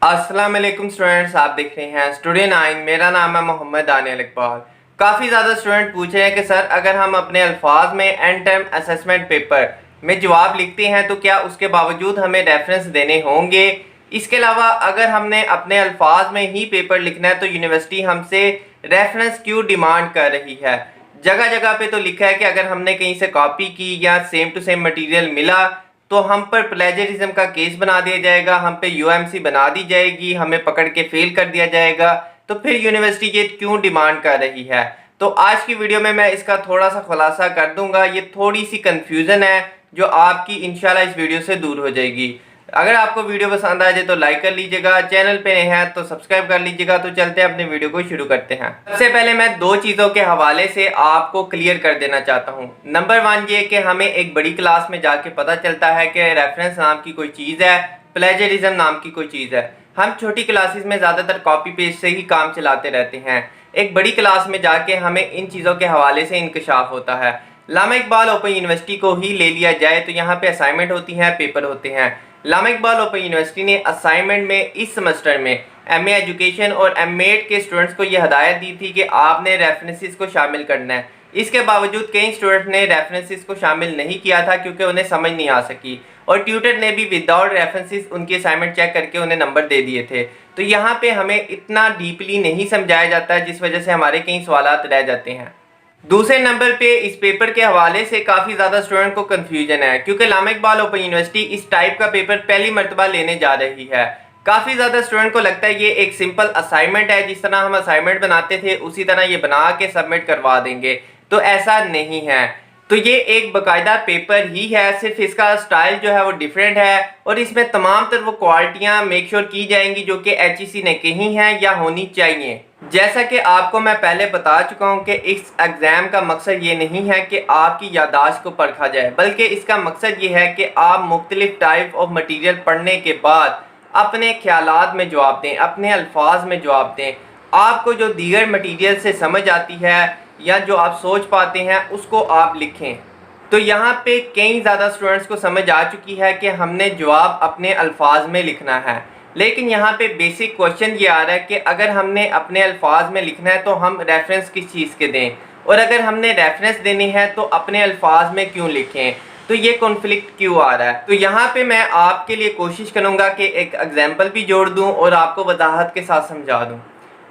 अस्सलाम वालेकुम स्टूडेंट्स, आप देख रहे हैं स्टूडेंट 9। मेरा नाम है मोहम्मद दानियल इकबाल। काफ़ी ज़्यादा स्टूडेंट पूछ रहे हैं कि सर अगर हम अपने अल्फाज में एंड टर्म असेसमेंट पेपर में जवाब लिखते हैं तो क्या उसके बावजूद हमें रेफरेंस देने होंगे। इसके अलावा अगर हमने अपने अल्फाज में ही पेपर लिखना है तो यूनिवर्सिटी हमसे रेफरेंस क्यों डिमांड कर रही है। जगह जगह पे तो लिखा है कि अगर हमने कहीं से कॉपी की या सेम टू सेम मटेरियल मिला तो हम पर प्लेजरिज्म का केस बना दिया जाएगा, हम पे यूएमसी बना दी जाएगी, हमें पकड़ के फेल कर दिया जाएगा। तो फिर यूनिवर्सिटी ये क्यों डिमांड कर रही है। तो आज की वीडियो में मैं इसका थोड़ा सा खुलासा कर दूंगा। ये थोड़ी सी कंफ्यूजन है जो आपकी इंशाल्लाह इस वीडियो से दूर हो जाएगी। अगर आपको वीडियो पसंद आ जाए तो लाइक कर लीजिएगा, चैनल पे नए हैं तो सब्सक्राइब कर लीजिएगा। तो चलते हैं अपने वीडियो को शुरू करते हैं। सबसे पहले मैं दो चीज़ों के हवाले से आपको क्लियर कर देना चाहता हूँ। नंबर 1 ये कि हमें एक बड़ी क्लास में जाके पता चलता है कि रेफरेंस नाम की कोई चीज़ है, प्लेजरिज्म नाम की कोई चीज़ है। हम छोटी क्लासेस में ज़्यादातर कॉपी पेस्ट से ही काम चलाते रहते हैं। एक बड़ी क्लास में जाके हमें इन चीज़ों के हवाले से इंकशाफ होता है। अल्लामा इकबाल ओपन यूनिवर्सिटी को ही ले लिया जाए तो यहाँ पे असाइनमेंट होती हैं, पेपर होते हैं। अल्लामा इकबाल ओपन यूनिवर्सिटी ने असाइनमेंट में इस सेमेस्टर में एमए एजुकेशन और एमएड के स्टूडेंट्स को यह हदायत दी थी कि आपने रेफरेंसेस को शामिल करना है। इसके बावजूद कई स्टूडेंट्स ने रेफरेंसेस को शामिल नहीं किया था क्योंकि उन्हें समझ नहीं आ सकी, और ट्यूटर ने भी विदाउट रेफरेंसेस उनकी असाइनमेंट चेक करके उन्हें नंबर दे दिए थे। तो यहाँ पे हमें इतना डीपली नहीं समझाया जाता है, जिस वजह से हमारे कई सवालात रह जाते हैं। दूसरे नंबर पे इस पेपर के हवाले से काफ़ी ज़्यादा स्टूडेंट को कन्फ्यूजन है क्योंकि अल्लामा इकबाल ओपन यूनिवर्सिटी इस टाइप का पेपर पहली मरतबा लेने जा रही है। काफ़ी ज़्यादा स्टूडेंट को लगता है ये एक सिंपल असाइनमेंट है, जिस तरह हम असाइनमेंट बनाते थे उसी तरह ये बना के सबमिट करवा देंगे। तो ऐसा नहीं है। तो ये एक बाकायदा पेपर ही है, सिर्फ इसका स्टाइल जो है वो डिफरेंट है और इसमें तमाम तर वो क्वालिटियाँ मेक श्योर की जाएंगी जो कि HEC ने कही हैं या होनी चाहिए। जैसा कि आपको मैं पहले बता चुका हूं कि इस एग्ज़ाम का मकसद ये नहीं है कि आपकी याददाश्त को परखा जाए, बल्कि इसका मकसद ये है कि आप मुख्तलिफ टाइप ऑफ मटेरियल पढ़ने के बाद अपने ख्यालात में जवाब दें, अपने अल्फाज में जवाब दें। आपको जो दीगर मटेरियल से समझ आती है या जो आप सोच पाते हैं उसको आप लिखें। तो यहाँ पे कई ज़्यादा स्टूडेंट्स को समझ आ चुकी है कि हमने जवाब अपने अल्फाज में लिखना है, लेकिन यहाँ पे बेसिक क्वेश्चन ये आ रहा है कि अगर हमने अपने अल्फाज में लिखना है तो हम रेफरेंस किस चीज़ के दें, और अगर हमने रेफरेंस देनी है तो अपने अल्फाज में क्यों लिखें। तो ये कॉन्फ्लिक्ट क्यों आ रहा है। तो यहाँ पे मैं आपके लिए कोशिश करूँगा कि एक एग्जाम्पल भी जोड़ दूँ और आपको वजाहत के साथ समझा दूँ।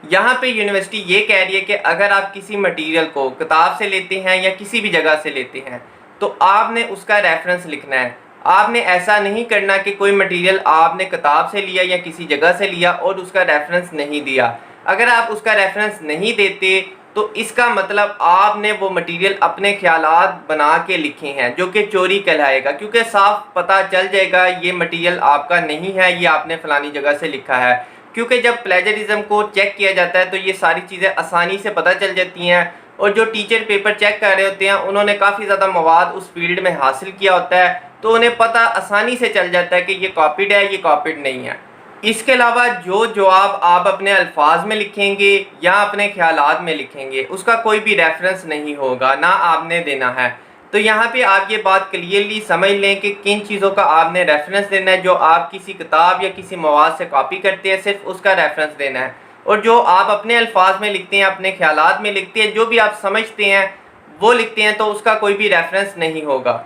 यहाँ पे यूनिवर्सिटी ये कह रही है कि अगर आप किसी मटेरियल को किताब से लेते हैं या किसी भी जगह से लेते हैं तो आपने उसका रेफरेंस लिखना है। आपने ऐसा नहीं करना कि कोई मटेरियल आपने किताब से लिया या किसी जगह से लिया और उसका रेफरेंस नहीं दिया। अगर आप उसका रेफरेंस नहीं देते तो इसका मतलब आपने वो मटेरियल अपने ख्यालात बना के लिखे हैं, जो कि चोरी कहलाएगा, क्योंकि साफ पता चल जाएगा ये मटेरियल आपका नहीं है, ये आपने फलानी जगह से लिखा है। क्योंकि जब प्लेजरिज्म को चेक किया जाता है तो ये सारी चीज़ें आसानी से पता चल जाती हैं, और जो टीचर पेपर चेक कर रहे होते हैं उन्होंने काफ़ी ज़्यादा मवाद उस फील्ड में हासिल किया होता है, तो उन्हें पता आसानी से चल जाता है कि ये कॉपीड है, ये कॉपीड नहीं है। इसके अलावा जो जवाब आप अपने अल्फाज में लिखेंगे या अपने ख्यालात में लिखेंगे उसका कोई भी रेफरेंस नहीं होगा, ना आपने देना है। तो यहाँ पे आप ये बात क्लियरली समझ लें कि किन चीज़ों का आपने रेफरेंस देना है। जो आप किसी किताब या किसी मवाद से कॉपी करते हैं सिर्फ उसका रेफरेंस देना है, और जो आप अपने अल्फाज में लिखते हैं, अपने ख्यालात में लिखते हैं, जो भी आप समझते हैं वो लिखते हैं, तो उसका कोई भी रेफरेंस नहीं होगा।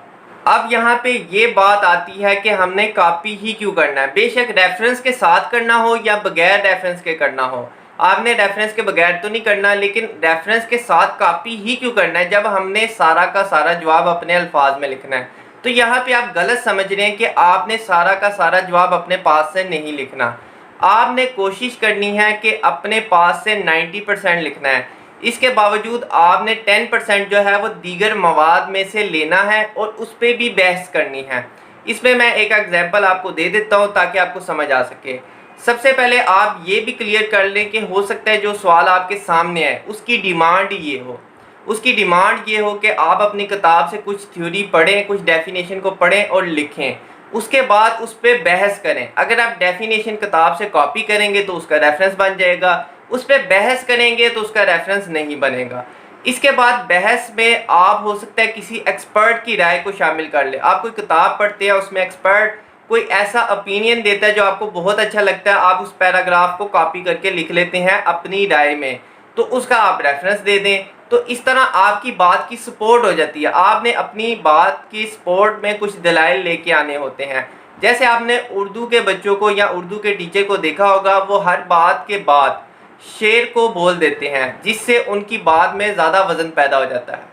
अब यहाँ पे ये बात आती है कि हमने कॉपी ही क्यों करना है। बेशक रेफरेंस के साथ करना हो या बगैर रेफरेंस के करना हो, आपने रेफरेंस के बगैर तो नहीं करना, लेकिन रेफरेंस के साथ कॉपी ही क्यों करना है जब हमने सारा का सारा जवाब अपने अल्फाज में लिखना है। तो यहाँ पे आप गलत समझ रहे हैं कि आपने सारा का सारा जवाब अपने पास से नहीं लिखना। आपने कोशिश करनी है कि अपने पास से 90% लिखना है। इसके बावजूद आपने 10% जो है वो दीगर मवाद में से लेना है और उस पर भी बहस करनी है। इसमें मैं एक एग्जांपल आपको दे देता हूँ ताकि आपको समझ आ सके। सबसे पहले आप ये भी क्लियर कर लें कि हो सकता है जो सवाल आपके सामने है उसकी डिमांड ये हो, उसकी डिमांड ये हो कि आप अपनी किताब से कुछ थ्योरी पढ़ें, कुछ डेफिनेशन को पढ़ें और लिखें, उसके बाद उस पर बहस करें। अगर आप डेफिनेशन किताब से कॉपी करेंगे तो उसका रेफरेंस बन जाएगा, उस पर बहस करेंगे तो उसका रेफरेंस नहीं बनेगा। इसके बाद बहस में आप हो सकता है किसी एक्सपर्ट की राय को शामिल कर ले। आप कोई किताब पढ़ते हैं, उसमें एक्सपर्ट कोई ऐसा ओपिनियन देता है जो आपको बहुत अच्छा लगता है, आप उस पैराग्राफ को कॉपी करके लिख लेते हैं अपनी राय में, तो उसका आप रेफरेंस दे दें। तो इस तरह आपकी बात की सपोर्ट हो जाती है। आपने अपनी बात की सपोर्ट में कुछ दलाइल लेके आने होते हैं। जैसे आपने उर्दू के बच्चों को या उर्दू के टीचर को देखा होगा, वो हर बात के बाद शेर को बोल देते हैं, जिससे उनकी बात में ज़्यादा वज़न पैदा हो जाता है।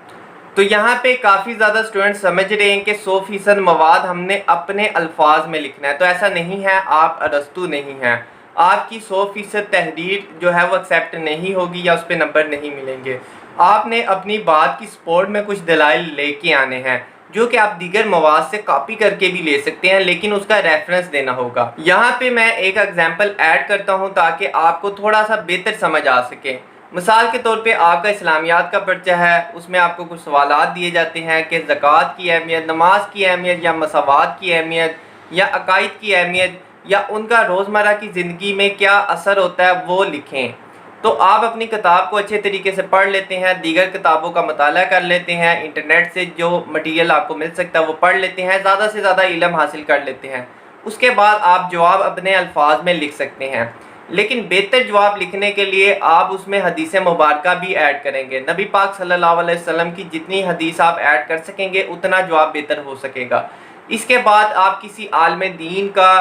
तो यहाँ पे काफ़ी ज़्यादा स्टूडेंट समझ रहे हैं कि 100% मवाद हमने अपने अल्फाज में लिखना है। तो ऐसा नहीं है, आप अरस्तू नहीं हैं। आपकी 100% तहरीर जो है वो एक्सेप्ट नहीं होगी या उस पर नंबर नहीं मिलेंगे। आपने अपनी बात की सपोर्ट में कुछ दलाइल लेके आने हैं, जो कि आप दीगर मवाद से कॉपी करके भी ले सकते हैं, लेकिन उसका रेफरेंस देना होगा। यहाँ पे मैं एक एग्जांपल ऐड करता हूँ ताकि आपको थोड़ा सा बेहतर समझ आ सके। मिसाल के तौर पे आपका इस्लामियात का पर्चा है, उसमें आपको कुछ सवालात दिए जाते हैं कि ज़कात की अहमियत, नमाज की अहमियत या मसावात की अहमियत या अकायद की अहमियत या उनका रोज़मर्रा की ज़िंदगी में क्या असर होता है वो लिखें। तो आप अपनी किताब को अच्छे तरीके से पढ़ लेते हैं, दीगर किताबों का मताला कर लेते हैं, इंटरनेट से जो मटीरियल आपको मिल सकता है वो पढ़ लेते हैं, ज़्यादा से ज़्यादा इल्म हासिल कर लेते हैं। उसके बाद आप जवाब अपने अल्फाज में लिख सकते हैं। लेकिन बेहतर जवाब लिखने के लिए आप उसमें हदीस मुबारक भी ऐड करेंगे। नबी पाक सल्लल्लाहु अलैहि वसल्लम की जितनी हदीस आप ऐड कर सकेंगे उतना जवाब बेहतर हो सकेगा। इसके बाद आप किसी आलिम दीन का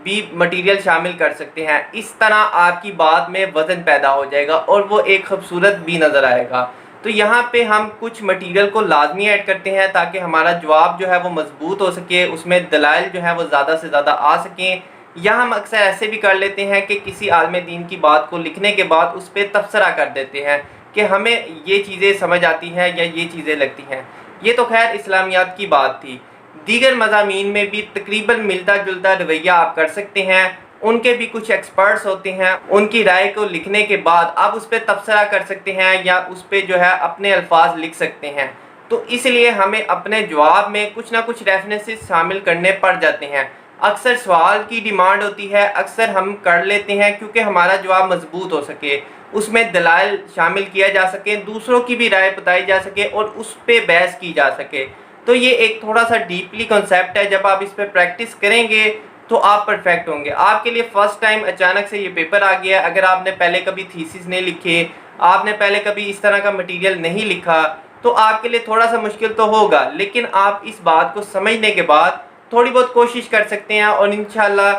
भी मटेरियल शामिल कर सकते हैं। इस तरह आपकी बात में वज़न पैदा हो जाएगा और वो एक खूबसूरत भी नज़र आएगा। तो यहाँ पे हम कुछ मटेरियल को लाजमी ऐड करते हैं ताकि हमारा जवाब जो है वो मजबूत हो सके, उसमें दलाइल जो है वो ज़्यादा से ज़्यादा आ सकें। या हम अक्सर ऐसे भी कर लेते हैं कि किसी आलिम दीन की बात को लिखने के बाद उस पर तबसरा कर देते हैं कि हमें ये चीज़ें समझ आती हैं या ये चीज़ें लगती हैं। ये तो खैर इस्लामियात की बात थी। दीगर मज़ामीन में भी तकरीबन मिलता जुलता रवैया आप कर सकते हैं। उनके भी कुछ एक्सपर्ट्स होते हैं, उनकी राय को लिखने के बाद आप उस पर तबसरा कर सकते हैं या उस पर जो है अपने अल्फाज लिख सकते हैं। तो इसलिए हमें अपने जवाब में कुछ ना कुछ रेफरेंसेस शामिल करने पड़ जाते हैं। अक्सर सवाल की डिमांड होती है, अक्सर हम कर लेते हैं क्योंकि हमारा जवाब मजबूत हो सके, उसमें दलाइल शामिल किया जा सके, दूसरों की भी राय बताई जा सके और उस पर बहस की जा सके। तो ये एक थोड़ा सा डीपली कॉन्सेप्ट है। जब आप इस पर प्रैक्टिस करेंगे तो आप परफेक्ट होंगे। आपके लिए फ़र्स्ट टाइम अचानक से ये पेपर आ गया, अगर आपने पहले कभी थीसिस नहीं लिखे, आपने पहले कभी इस तरह का मटेरियल नहीं लिखा, तो आपके लिए थोड़ा सा मुश्किल तो होगा। लेकिन आप इस बात को समझने के बाद थोड़ी बहुत कोशिश कर सकते हैं और इंशाल्लाह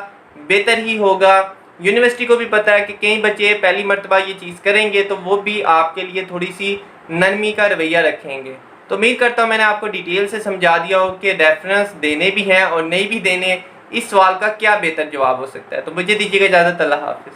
बेहतर ही होगा। यूनिवर्सिटी को भी पता है कि कई बच्चे पहली मर्तबा ये चीज़ करेंगे तो वो भी आपके लिए थोड़ी सी नरमी का रवैया रखेंगे। तो उम्मीद करता हूँ मैंने आपको डिटेल से समझा दिया हो कि रेफरेंस देने भी हैं और नहीं भी देने, इस सवाल का क्या बेहतर जवाब हो सकता है। तो मुझे दीजिएगा इजाज़त। अल्लाह हाफ़िज़।